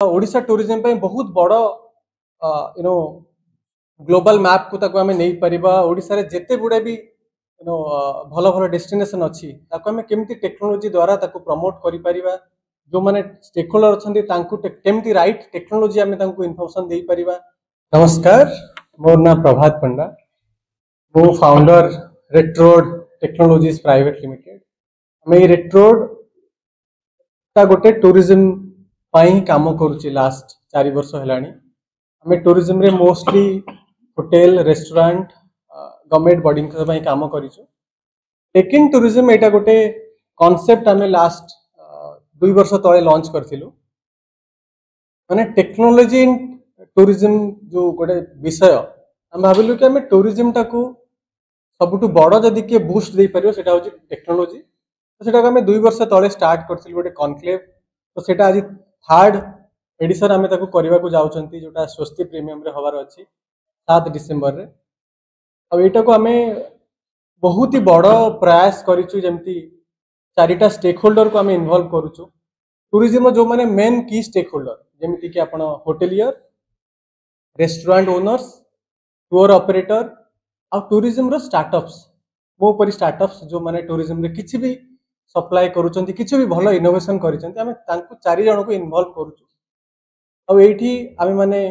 Odisha tourism पे बहुत बड़ यू नो ग्लोबल मैप को ताको हमें नहीं परिबा ओडिशा रे जेते गुडे भी भल भल डेस्टिनेशन अच्छी ताको हमें केमती टेक्नोलोजी द्वारा ताको प्रमोट करि परिबा जो माने स्टेक होल्डर अछंती तांकु केमती राइट टेक्नोलोजी हमें तांकु इन्फॉर्मेशन देई परिबा। नमस्कार, मोर ना प्रभात पंडा, मो फाउंडर रेट्रोड टेक्नोलॉजीज प्राइवेट लिमिटेड। हमें रेट्रोड ता गोटे टूरिज्म पाई काम करूची लास्ट 4 वर्ष हेलानी। हमें टूरिज्म रे मोस्टली होटेल रेस्टोरेंट गवर्नमेंट बॉडिंग पाई काम करिछु। टेकिंग टूरिज्म एटा गोटे कांसेप्ट हमें लास्ट 2 वर्ष तले लॉन्च करथिलु। माने टेक्नोलॉजी इन टूरिज्म जो गोटे विषय हम भाबिलु कि हमें टूरिज्म टाकू सबुठु बड़ जदि के बूस्ट दे परियो सेटा होची टेक्नोलॉजी। तो सेटा हमें 2 वर्ष तले स्टार्ट करथिलु गोटे कॉन्क्लेव। तो सेटा आज थर्ड एडिशन हमें ताकू करबा को जाउछंती जोटा स्वस्ति प्रीमियम रे हवार अछि 7 डिसेंबर रे। अब एटा को हमें बहुत ही बड़ प्रयास करिछु जेमती चारिटा स्टेक होल्डर को हमें इन्वॉल्व करूछु। टूरिज्म जो माने मेन की स्टेक होल्डर जेमती कि आपण hotelier, restaurant owners, tour operator आ टूरिज्म रो स्टार्टअप्स मो परि स्टार्टअप्स जो माने टूरिज्म रे किछि भी सप्लाई करूछंती किछि भी भलो इनोवेशन करिछंती हमें तांकु 4 जण को इन्वॉल्व करूछु। अब एठी हमें माने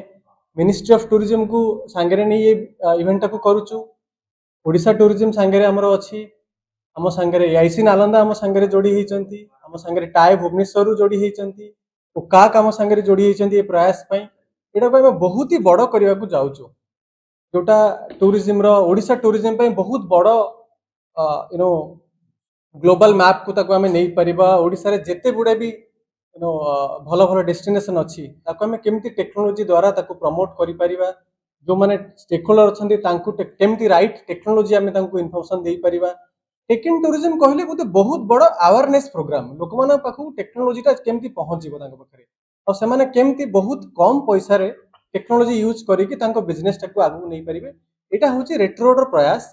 मिनिस्ट्री ऑफ टूरिज्म को सांगरे नै ये इवेंट को करूछु। ओडिशा टूरिज्म सांगरे हमरो अछि, हम सांगरे एआईसी नालंदा हम सांगरे जोड़ी हेचंती, हम सांगरे टाई भुवनेश्वर जोड़ी हेचंती, काक हम सांगरे जोड़ी हेचंती। ये प्रयास पई एटा को हमें बहुत ही बड़ करिया को जाउछु जोटा टूरिज्म रो ओडिशा टूरिज्म पे बहुत बड़ ग्लोबल मैप को ताको हमें नहीं परिबा ओडिशा रे जेते गुडे भी भल भल डेस्टिनेशन अच्छी ताको हमें केमती टेक्नोलोजी द्वारा ताको प्रमोट करि परिबा जो माने स्टेक होल्डर अछंती तांकु केमती राइट टेक्नोलोजी हमें तांकु इन्फॉर्मेशन देई परिबा। टेकिंग टूरिज्म कहले गोटे बहुत बड़ अवेयरनेस प्रोग्राम लोक माने पाखु टेक्नोलोजीटा केमती पहुंचीबो तांको पाखरे और से माने केमती बहुत कम पैसा रे टेक्नोलोजी यूज करिकि तांको बिजनेस टाको आगु नहीं परिबे। एटा होची रेट्रोड रो प्रयास।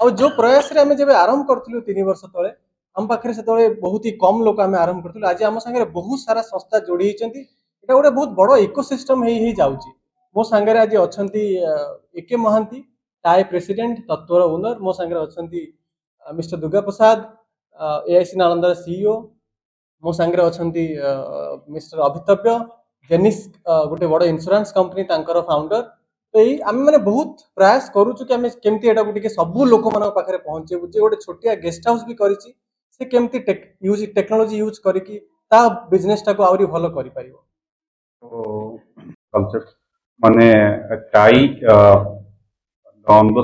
और जो प्रयास रे हमें जेबे आरंभ करथिलु 3 वर्ष तळे हम पाखरे से तळे बहुत ही कम लोक हमें आरंभ करथिलु। आज हम संगे बहुत सारा संस्था जोड़ी हेचंती। एटा गोटे बहुत बड़ इकोसिस्टम हे जाउची। मो संगे आज अछंती एके महांती टाई प्रेसिडेंट तत्वर ओनर, मो संगे अछंती mister Durga Prasad AIC Nalanda CEO, मो संगे अछंती मिस्टर अभितव्य जेनिस गोटे बड़ इंश्योरेंस कंपनी तांकर फाउंडर। तो यही आम मैंने बहुत प्रयास करूँ कि आम केमती एटा गोटे सबू लोक मान पाखे पहुंचेबू जे गोटे छोटिया गेस्ट हाउस भी करिछि से केमती टेक्नोलोजी यूज करिकि ता बिजनेस टाको आउरी भलो करि परिबो। तो कांसेप्ट माने tie on the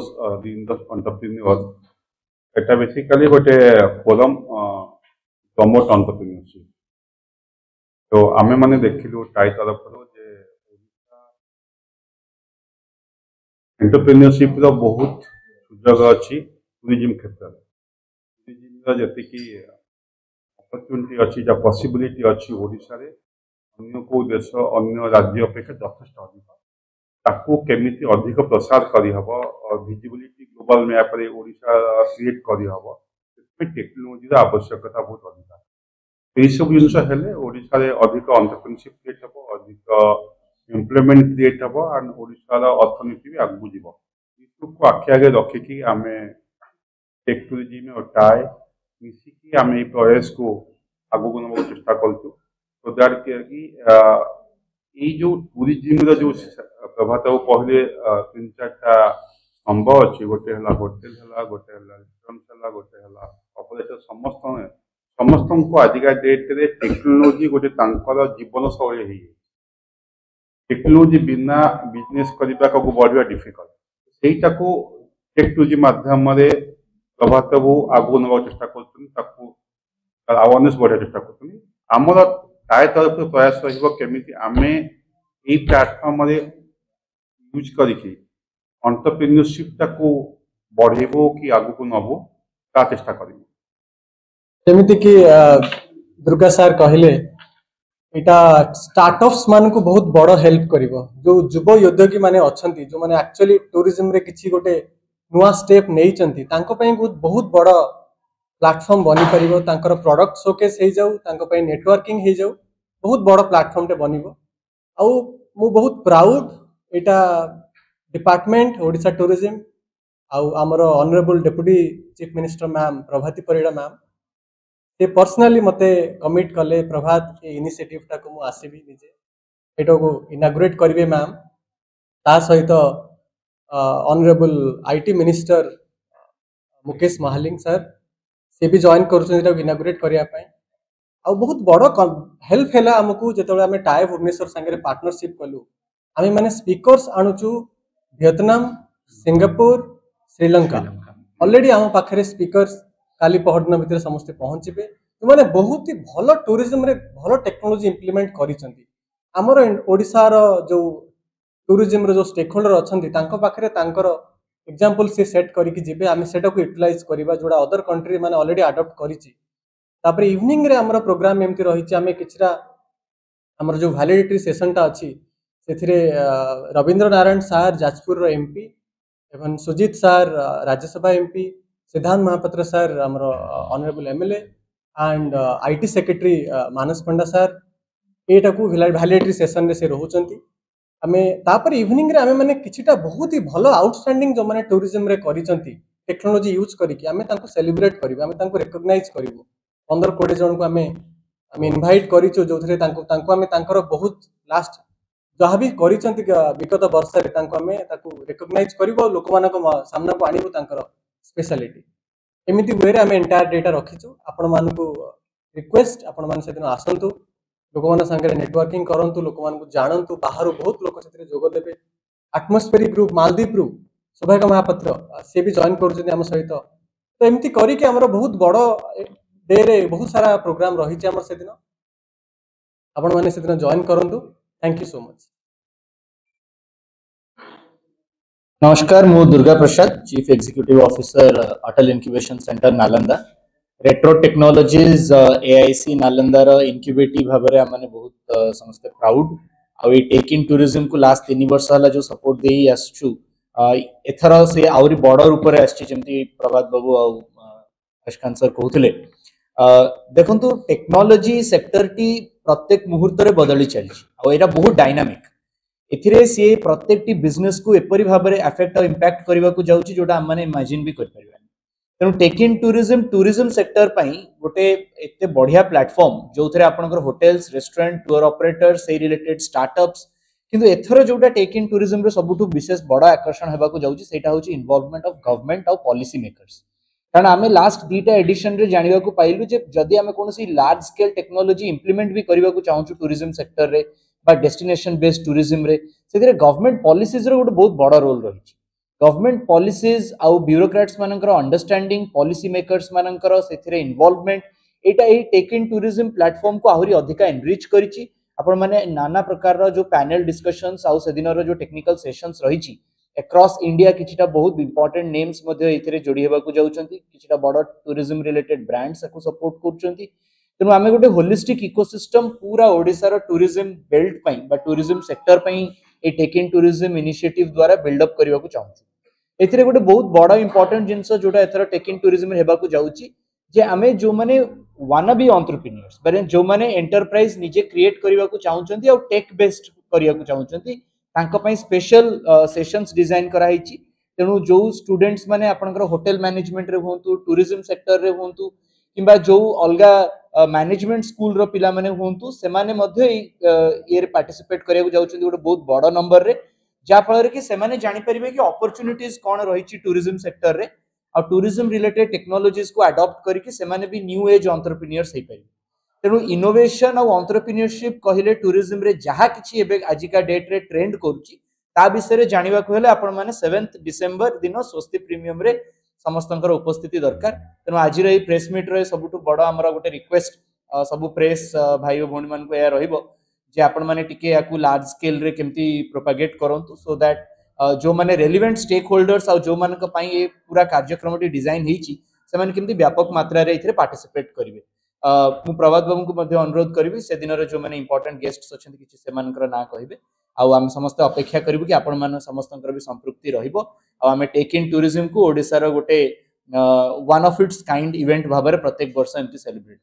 entrepreneur Etah basically गोटे फोरम प्रमोट एंटरप्रेन्योरशिप। तो आमे माने देखिलु टाई तरफ जे एंटरप्रेन्योरशिप रो बहुत सुजोग अछि टूरिज्म क्षेत्र में। टूरिज्म जति कि अपॉर्चुनिटी अछि जा पॉसिबिलिटी अछि ओडिशा रे अन्य को देश अन्य राज्य अपेक्षा यथेष्ट अधिक ताकू केमिति अधिक प्रसार करि हबो और विजिबिलिटी ग्लोबल मैप रे ओडिशा क्रिएट करि हबो टेक्नोलॉजी रा आवश्यकता बहुत अधिक। एई सब जिनस हेले ओडिशा रे अधिक एंटरप्रेन्योरशिप क्रिएट हबो, अधिक एम्प्लॉयमेंट क्रिएट हबो एंड ओडिशा रा अर्थनीति भी आगु जीवो। इसको आखि आगे रखी कि आमे टेक टूरिज्म और टाई मिसी कि आमे प्रयास को आगु को नबो चेष्टा करछु। तो दैट कि ये जो टूरिज्म जो प्रभात कहले 3-4टा स्तंभ अच्छी गोटे है होटेल है गोटे है रेस्टोरेंट है गोटे है ऑपरेटर समस्त को आजिका डेट रे टेक्नोलॉजी गोटे जीवन शैली है। टेक्नोलॉजी बिना बिजनेस करने को बढ़िया डिफिकल्ट सेटा को टेक टूरिज्म माध्यम प्रभात बाबू आगु नवा चेष्टा कर अवेयरनेस बढ़िया चेष्टा कर टाई तरफ प्रयास रमिति आमे ये प्लाटफर्म यूज करके एंटरप्रेन्योरशिप टाको बढ़ेबो कि आगु को नबो ता चेष्टा करिबो। जेमिति कि दुर्गा सर कहले एटा स्टार्टअप्स मान को बहुत बड़ हेल्प करिवो। जो युवा उद्योगी माने अछंती जो माने एक्चुअली टूरिज्म रे किछि गोटे नुआ स्टेप नै चंती तांको पई बहुत बड़ प्लेटफॉर्म बनी परिवो। तांकर प्रोडक्ट शोकेस हे जाऊ तांको पई नेटवर्किंग हे जाऊ बहुत बड़ प्लेटफॉर्म टे बनिवो। आउ मु बहुत प्राउड एटा डिपार्टमेंट ओडिशा टूरिज्म आउ आमर honourable deputy chief minister ma'am Pravati Parida ma'am से पर्सनली मते कमिट कले प्रभात ए इनिशिएटिव टा को मु आसीबी निजे एटा को इनागुरेट करिवे मैम ता सहित honourable IT minister Mukesh Mahaling sir से भी जॉइन कर इनागुरेट करने आ बहुत बड़ हेल्प है आमको जो आम टाए भुवनेश्वर सांगे पार्टनरशिप कलु आम मैंने स्पीकर्स आणुचु वियतनाम सिंगापुर श्रीलंका ऑलरेडी आम पाखे स्पीकर्स काली पहरदिन भितर समस्ते पहुंचे मैंने बहुत ही भल टूरिज्म रे भल टेक्नोलोजी इम्प्लीमेंट करमर ओडिशार जो टूरिज्म जो स्टेक होल्डर अच्छा पाखे एग्जांपल से सेट करके जीवे आम से यूटिलाइज करवा जोड़ा अदर कंट्री माने ऑलरेडी अडॉप्ट करी इवनिंग रे हमर प्रोग्राम एमती रही आम किछरा हमर जो वैलिडिटी सेशन टा अच्छी से रविंद्र नारायण सार जाजपुर एमपी एवं सुजीत सार राज्यसभा एमपी सिद्धांत महापात्र सार हमर honourable MLA and IT secretary Manas Panda sir एटा को वैलिडिटी सेशन रे से रहउचंती आमे तापर इवनिंग रे आमे माने किछिटा बहुत ही भलो आउटस्टैंडिंग जो माने टूरिज्म रे करिसंती टेक्नोलॉजी यूज करिकि आमे तांको सेलिब्रेट करिवो आमे तांको रिकॉग्नाइज करिवो 15-20 जन को आमे इनवाइट करिचो जोथरे तांको आमे तांकर बहुत लास्ट जहाँ भी करिसंती विगत वर्ष रे तांको आमे ताको रिकॉग्नाइज करिवो लोक मानक सामना को आनिवो तांकर स्पेशलिटी एमिति वे रे आमे एंटायर डेटा रखिचो आपण मानको रिक्वेस्ट आपण मान से दिन आसंतु लोक मान संगे नेटवर्किंग करंतु लोक मान को जानंतु बाहर बहुत लोक से जोग देबे एटमॉस्फेरिक ग्रुप मालदीप रु सौभाग्य महापात्र से भी जॉइन कर आम सहित तो एमती करके हमर बहुत बड़ डे रे बहुत सारा प्रोग्राम रही हमर से दिन आपण माने से दिन जॉइन करंतु थैंक यू सो मच। नमस्कार मु Durga Prasad chief executive officer Atal incubation centre Nalanda retro technologies AIC नालंदार इनक्यूबेटिव भाव में आमने बहुत समस्ते प्राउड आउ टेक इन टूरिज्म को लास्ट 3 वर्ष है जो सपोर्ट दे आसचु एथर से आहरी बड़ रूप में आसमती प्रभात बाबू आशकांत सर कहते देखो टेक्नोलॉजी सेक्टर टी प्रत्येक मुहूर्त में बदली चली आटा बहुत डायनामिक एथिरे सी प्रत्येक टी बिजनेस को एपरी भाव में अफेक्ट और इंपैक्ट करने को जाऊँगी जोटा आम मैंने इमेजिन भी कर तेणु टेक इन टूरिज्म सेक्टर पाई गोटे एते बढ़िया प्लेटफॉर्म जो थे आपनकर होटेल्स रेस्टोरेंट टूर ऑपरेटर से रिलेटेड स्टार्टअप्स किंतु एथर जोटा टेक इन टूरिज्म रे सबुठु विशेष बड़ आकर्षण हेबा को जाउची सेटा होची इन्वॉल्वमेंट ऑफ गवर्नमेंट और पॉलिसी मेकर्स कारण आमे लास्ट दीटा एडिशन रे जानिबा को पाइलु जे जदि आमे कोनोसी लार्ज स्केल टेक्नोलॉजी इंप्लीमेंट भी करबा को चाहूछु टूरिज्म सेक्टर रे बा डेस्टिनेशन बेस्ड टूरिज्म रे सेदिरे गवर्नमेंट पॉलिसीज रे गोटे बहुत बड़ रोल रही गवर्नमेंट पॉलिसीज आउ ब्यूरोक्रेट्स मानकर अंडरस्टैंडिंग पॉलिसी मेकर्स मानकर सेथिरे involvement Etah A take in tourism platform को आहुरी अधिका एनरिच करिछि आपण माने नाना प्रकार रो जो पैनल डिस्कशंस आउ सेदिन रो जो टेक्निकल सेशंस रहिछि अक्रॉस इंडिया किछिटा बहुत इंपोर्टेंट नेम्स मध्ये एथिरे जोडी हेबा को जाउछंती किछिटा बड़ टूरिज्म रिलेटेड ब्रांड्स को सपोर्ट करछंती तेनु आमे गोटे होलिस्टिक इकोसिस्टम पूरा ओडिसा रो टूरिज्म बेल्ट पई बा टूरिज्म सेक्टर पई ए टेक इन टूरिज्म इनिशिएटिव द्वारा बिल्ड अप करबा को चाहूछु एथिरे गोटे बहुत बड़ इंपोर्टेंट जिंस जोटा एथरा टेक इन टूरिज्म हेबा को जाउची जे आमे जो माने वाना बी एंटरप्रेन्योर्स बरे जो माने एंटरप्राइज निजे क्रिएट करबा को चाहउचंती और टेक बेस्ड करिया को चाहउचंती तांका पई स्पेशल सेशंस डिजाइन करा हिची तेनु जो स्टूडेंट्स माने आपनकर होटल मैनेजमेंट रे होंतु टूरिज्म सेक्टर रे होंतु किबा जो अलगा मैनेजमेंट स्कूल रो पिला माने होंतु से माने मध्ये ये पार्टिसिपेट करिया को जाउचंती गोटे बहुत बड़ नंबर रे जा फल कि से माने जानि परिबे कि अपॉर्चुनिटीज कोन रहिछि टूरिज्म सेक्टर रे और टूरिज्म रिलेटेड टेक्नोलॉजीज को अडॉप्ट करके से माने भी न्यू एज एंटरप्रेन्योर्स हे परिबे तेनु इनोवेशन और एंटरप्रेन्योरशिप कहिले टूरिज्म रे जहा किछि एबे आजिका डेट रे ट्रेंड करूछि ता विषय रे जानिबा को हेले आपण माने 7 डिसेंबर दिन स्वस्ति प्रीमियम रे समस्तंकर उपस्थिति दरकार तेनु आज रे प्रेस मीट रे सबुठु बड़ हमरा गोटे रिक्वेस्ट सब प्रेस भाई भौणी मान को या रहिबो जे आपण माने टिके याकू लार्ज स्केल रे केमती प्रोपागेट करंतु सो दैट जो माने रेलेवेंट स्टेक होल्डर्स और जो मानक पई ए पूरा कार्यक्रम डिजाइन हिची से माने केमती व्यापक मात्रा रे इथरे पार्टिसिपेट करिवे मु प्रभात बाबू को मध्ये अनुरोध करिवि से दिन रे जो माने इंपोर्टेंट गेस्ट्स अछंती किछि से मानकर ना कहिबे आ हम समस्त अपेक्षा करिवु कि आपण मान समस्तंकर भी संपृक्ति रहिबो आ हमें टेक इन टूरिज्म को ओडिसा रो गोटे one of its kind event भाबरे प्रत्येक वर्ष एमती सेलिब्रेट